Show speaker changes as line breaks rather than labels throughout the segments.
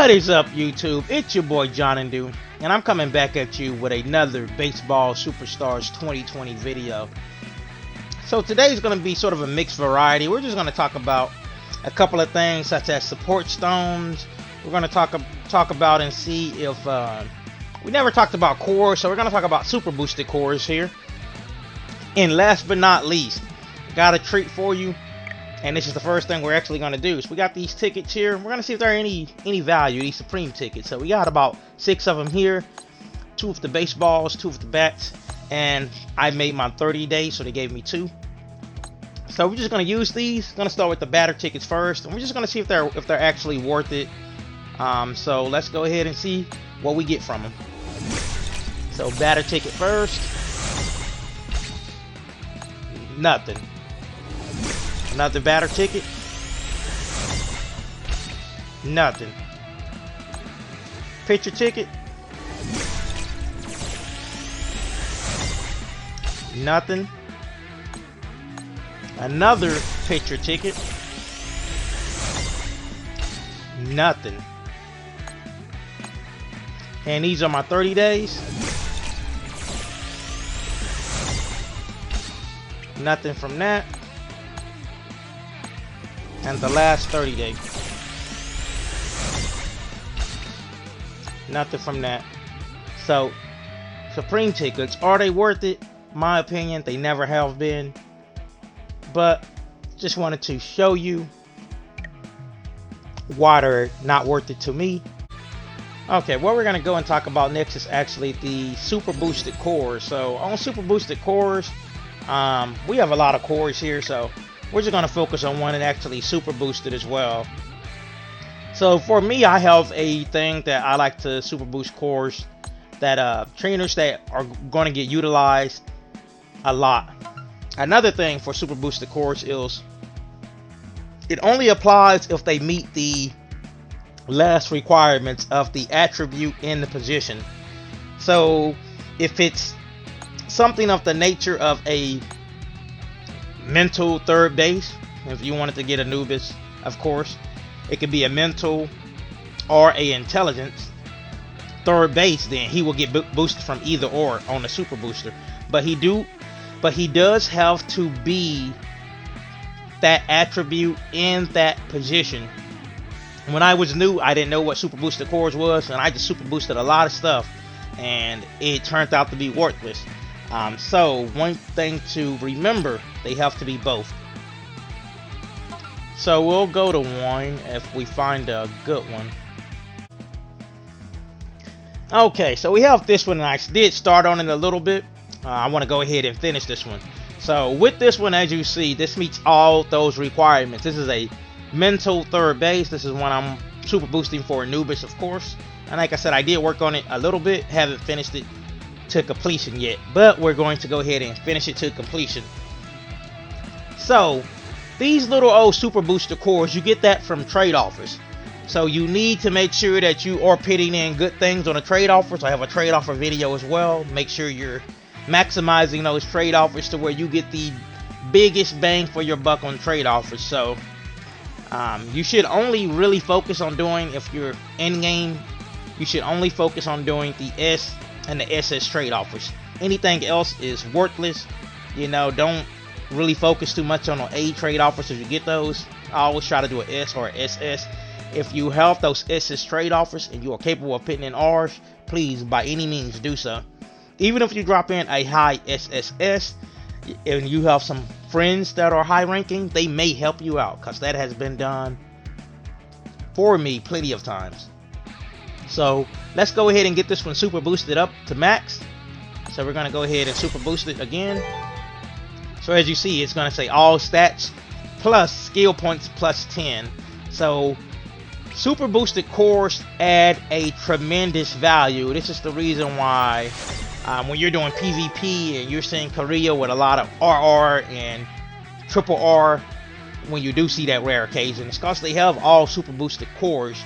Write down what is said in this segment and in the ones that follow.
What is up, YouTube? It's your boy Jonandu, and I'm coming back at you with another Baseball Superstars 2020 video. So today's going to be sort of a mixed variety. We're just going to talk about a couple of things such as support stones. We're going to talk about and see if we never talked about cores, so we're going to talk about super boosted cores here. And last but not least, got a treat for you. And this is the first thing we're actually going to do. So we got these tickets here. We're going to see if there are any value, these Supreme tickets. So we got about 6 of them here. 2 of the baseballs, 2 of the bats. And I made my 30 days, so they gave me 2. So we're just going to use these. Going to start with the batter tickets first. And we're just going to see if they're actually worth it. So let's go ahead and see what we get from them. So batter ticket first. Nothing. Another batter ticket. Nothing. Pitcher ticket. Nothing. Another pitcher ticket. Nothing. And these are my 30 days. Nothing from that. And the last 30 days. Nothing from that. So, Supreme tickets, are they worth it? My opinion, they never have been. But, just wanted to show you why they're not worth it to me. Okay, what we're going to go and talk about next is actually the super boosted cores. So, on super boosted cores, we have a lot of cores here, so we're just going to focus on one and actually super boosted as well. So for me, I have a thing that I like to super boost cores that trainers that are going to get utilized a lot. Another thing for super boosted cores is it only applies if they meet the last requirements of the attribute in the position. So if it's something of the nature of a mental third base, if you wanted to get Anubis, of course, it could be a mental or a intelligence third base, then he will get boosted from either or on the super booster. But he does have to be that attribute in that position. When I was new, I didn't know what super boosted cores was, and I just super boosted a lot of stuff, and it turned out to be worthless. So one thing to remember, they have to be both. So we'll go to one if we find a good one. Okay, so we have this one, and I did start on it a little bit. I want to go ahead and finish this one. So with this one, as you see, this meets all those requirements. This is a mental third base. This is one I'm super boosting for Anubis, of course. And like I said, I did work on it a little bit. Haven't finished it to completion yet, but we're going to go ahead and finish it to completion. So these little old super booster cores, you get that from trade offers. So you need to make sure that you are putting in good things on a trade offer. So I have a trade offer video as well. Make sure you're maximizing those trade offers to where you get the biggest bang for your buck on trade offers. So you should only really focus on doing, if you're in game, you should only focus on doing the S and the SS trade offers. Anything else is worthless. You know, don't really focus too much on the A trade offers if you get those. I always try to do an S or an SS. If you have those SS trade offers and you are capable of putting in R's, please by any means do so. Even if you drop in a high SSS and you have some friends that are high ranking, they may help you out, because that has been done for me plenty of times. So let's go ahead and get this one super boosted up to max. So we're going to go ahead and super boost it again. So as you see, it's going to say all stats plus skill points plus 10. So super boosted cores add a tremendous value. This is the reason why when you're doing PvP and you're seeing Korea with a lot of RR and triple R, when you do see that rare occasion, it's because they have all super boosted cores.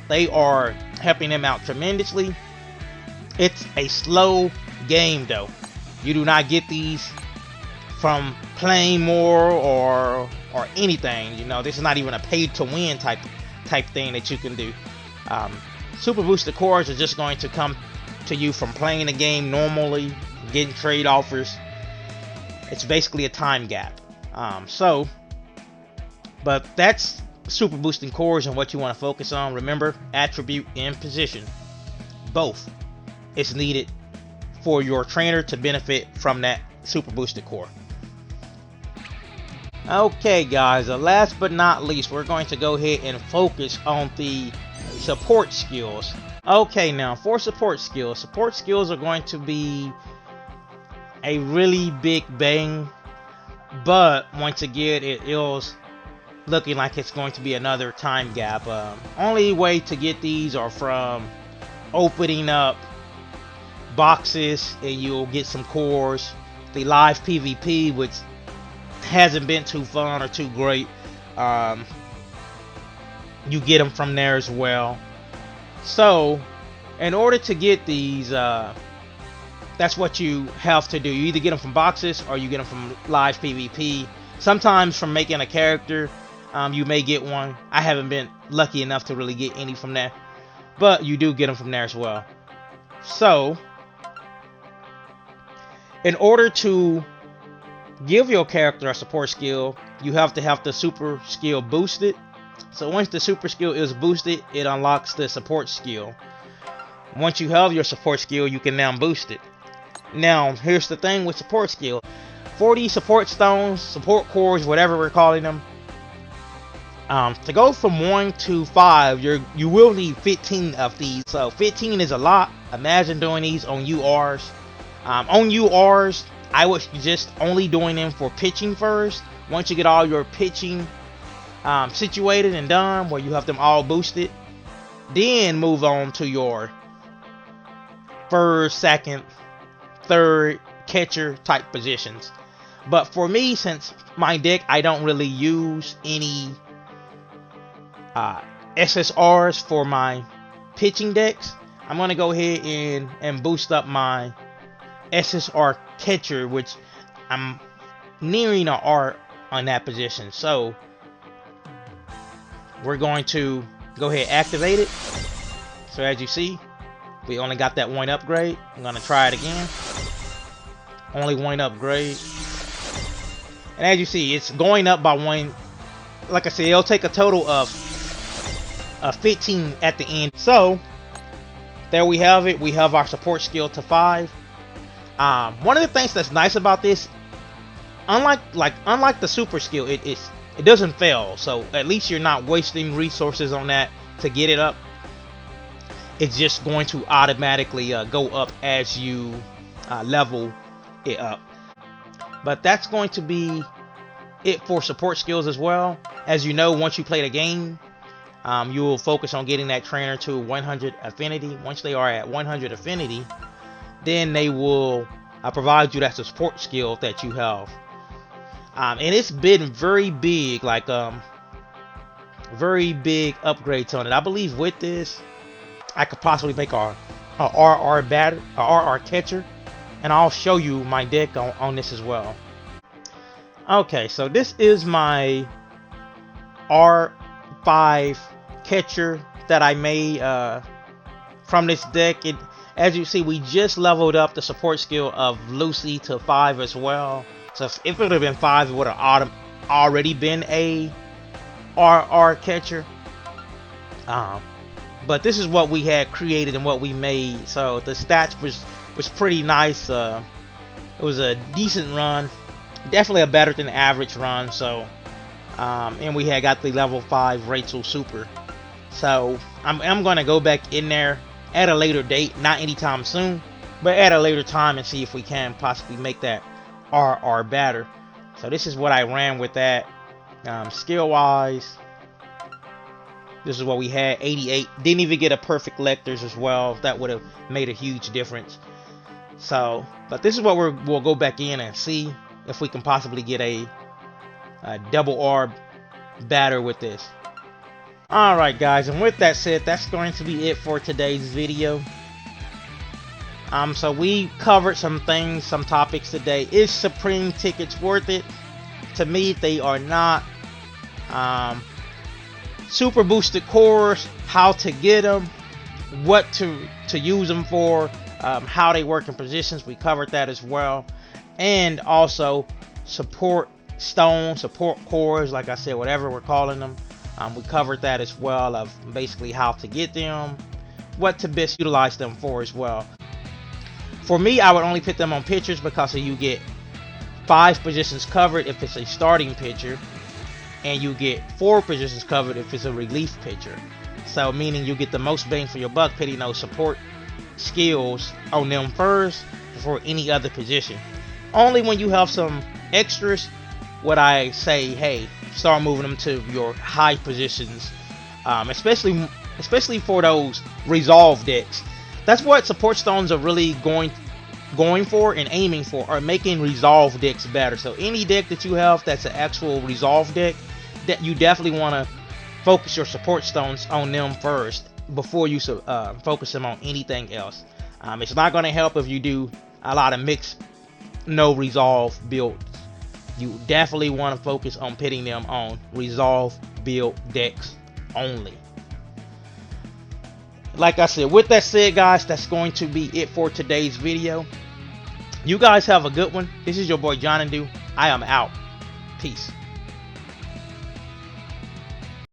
They are helping them out tremendously. It's a slow game though. You do not get these from playing more or anything. You know, this is not even a paid to win type thing that you can do. Super boosted cores are just going to come to you from playing the game normally, getting trade offers. It's basically a time gap. But that's super boosting cores and what you want to focus on. Remember, attribute and position, both is needed for your trainer to benefit from that super boosted core. Okay guys, last but not least, we're going to go ahead and focus on the support skills. Okay, now for support skills are going to be a really big bang, but once again it is looking like it's going to be another time gap. Only way to get these are from opening up boxes and you'll get some cores. The live PvP, which hasn't been too fun or too great, you get them from there as well. So in order to get these, that's what you have to do. You either get them from boxes or you get them from live PvP. Sometimes from making a character, you may get one. I haven't been lucky enough to really get any from there, but you do get them from there as well. So in order to give your character a support skill, you have to have the super skill boosted. So once the super skill is boosted, it unlocks the support skill. Once you have your support skill, you can now boost it. Now here's the thing with support skill: 40 support stones, support cores, whatever we're calling them. To go from 1 to 5, you will need 15 of these. So 15 is a lot. Imagine doing these on URs. On URs, I would suggest only doing them for pitching first. Once you get all your pitching situated and done, where you have them all boosted, then move on to your first, second, third catcher type positions. But for me, since my deck, I don't really use any SSRs for my pitching decks, I'm going to go ahead and boost up my SSR catcher, which I'm nearing an R on that position. So we're going to go ahead and activate it. So as you see, we only got that one upgrade. I'm going to try it again. Only one upgrade. And as you see, it's going up by one. Like I said, it'll take a total of 15 at the end. So there we have it. We have our support skill to 5. One of the things that's nice about this, unlike the super skill, it doesn't fail. So at least you're not wasting resources on that to get it up. It's just going to automatically go up as you level it up. But that's going to be it for support skills as well. As you know, once you play the game, you will focus on getting that trainer to 100 affinity. Once they are at 100 affinity, then they will provide you that support skill that you have. And it's been very big, like very big upgrades on it. I believe with this, I could possibly make a RR catcher, and I'll show you my deck on this as well. Okay, so this is my R5 catcher that I made from this deck. As you see, we just leveled up the support skill of Lucy to 5 as well. So if it would have been 5, it would have already been a RR catcher. But this is what we had created and what we made. So the stats was pretty nice. It was a decent run, definitely a better than average run. So and we had got the level 5 Rachel Super. So I'm gonna go back in there at a later date, not anytime soon, but at a later time, and see if we can possibly make that RR better. So this is what I ran with that. Skill wise, this is what we had. 88. Didn't even get a perfect Lectors as well. That would have made a huge difference. So, but this is what we'll go back in and see if we can possibly get a double R batter with this. Alright guys, and with that said, that's going to be it for today's video. So we covered some things, some topics today. Is Supreme tickets worth it? To me, they are not. super boosted cores, how to get them, what to use them for, how they work in positions. We covered that as well. And also support stones, support cores, like I said, whatever we're calling them. We covered that as well, of basically how to get them, what to best utilize them for as well. For me, I would only put them on pitchers because you get 5 positions covered if it's a starting pitcher, and you get 4 positions covered if it's a relief pitcher. So meaning you get the most bang for your buck pitting those support skills on them first before any other position. Only when you have some extras would I say, hey, start moving them to your high positions, especially for those resolve decks. That's what support stones are really going for and aiming for, are making resolve decks better. So any deck that you have that's an actual resolve deck, that you definitely want to focus your support stones on them first before you focus them on anything else. It's not going to help if you do a lot of mixed no resolve builds. You definitely want to focus on pitting them on resolve build decks only. Like I said, with that said, guys, that's going to be it for today's video. You guys have a good one. This is your boy John and Do. I am out. Peace.